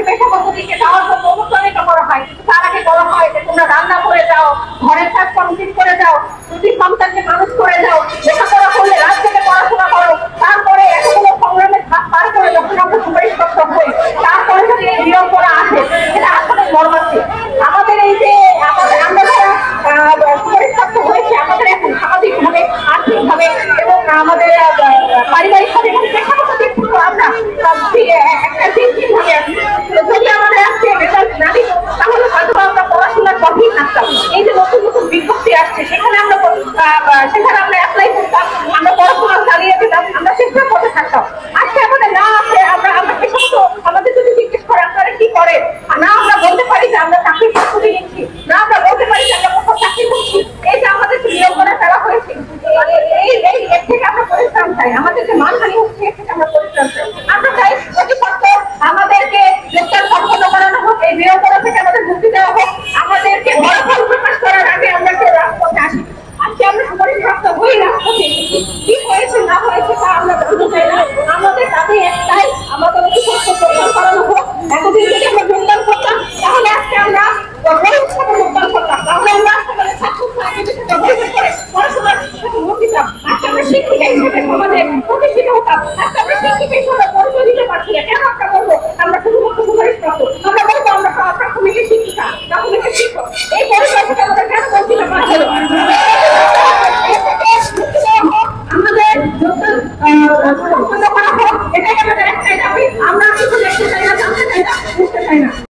আমাদেরকে পেশা পদ্ধতিকে যাওয়ার জন্য অনুপ্রাণিত করা হয়, তার আগে বলা হয় যে তোমরা রান্না করে যাও, ঘরের কাজ কমপ্লিট করে যাও, দুটি সন্তানকে মানুষ করে যাও, লেখাপড়া করলে রাত থেকে পড়াশোনা করো, তারপরে এতগুলো সংগ্রামের ধাপ পার করে যখন আমরা সুপারিশপ্রাপ্ত হই, তারপরে যদি এই বিড়ম্বনা আসে, এটা আসলে মর্মান্তিক। আমাদের এই যে আমরা যারা সুপারিশপ্রাপ্ত হয়েছে, আমাদের এখন সামাজিকভাবে, আর্থিকভাবে এবং আমাদের পারিবারিকভাবে এবং পেশাগত দিক থেকে আমরা একটা চিন্তিতভাবে আছি। যদি আমাদের আজকে রেজাল্ট না দিত, তাহলে হয়তো আমরা পড়াশোনার পথেই থাকতাম। এই যে নতুন নতুন বিজ্ঞপ্তি আসছে, সেখানে আমরা অ্যাপ্লাই করতাম, আমরা পড়াশোনা চালিয়ে যেতাম, আমরা চেষ্টার পথে থাকতাম। আজকে আমাদের না আছে, আমরা পেশাগত আমাদের যদি জিজ্ঞেস করে আপনারা কি করেন, না আমরা বলতে পারি যে আমরা চাকরির প্রস্তুতি নিচ্ছি, না আমরা বলতে পারি যে আমরা কোথাও চাকরি করছি। এই যে আমাদের নিয়োগ করে ফেলা হয়েছে, এই এর থেকে আমরা পরিত্রাণ চাই। আমাদের যে মানহানি হচ্ছে, এর থেকে আমরা পরিত্রাণ চাই। আমরা চাই অতি সত্ত্বর আমাদেরকে গ্রেপ্তার সম্পন্ন করানো হোক, এই বিড়ম্বনা থেকে আমাদের মুক্তি দেওয়া হোক। আমাদেরকে ফলাফল প্রকাশ করার আগে আমরা কেউ রাজপথে আসি। আজকে আমরা সুপারিশপ্রাপ্ত হই, রাজপথে কি হয়েছে না হয়েছে তা আমরা জানতে চাই না। আমাদের কাছে একটাই, আমাদের অতি সত্ত্বর প্রদান করানো হোক। এতদিন যদি আমরা যোগদান করতাম, তাহলে আজকে আমরা যোগদান করতাম, তাহলে আমরা পড়াশোনার মন দিতাম। আজকে আমরা শিক্ষিকা হিসেবে সমাজে প্রতিষ্ঠিত হতাম। আজকে আমরা শিক্ষিকা হিসেবে পরিচয় দিতে পারছি না। কেন আমরা বলবো আমরা শুধুমাত্র সুপারিশপ্রাপ্ত? আমরা বলবো আমরা প্রাথমিকের শিক্ষিকা, প্রাথমিকের শিক্ষক। এই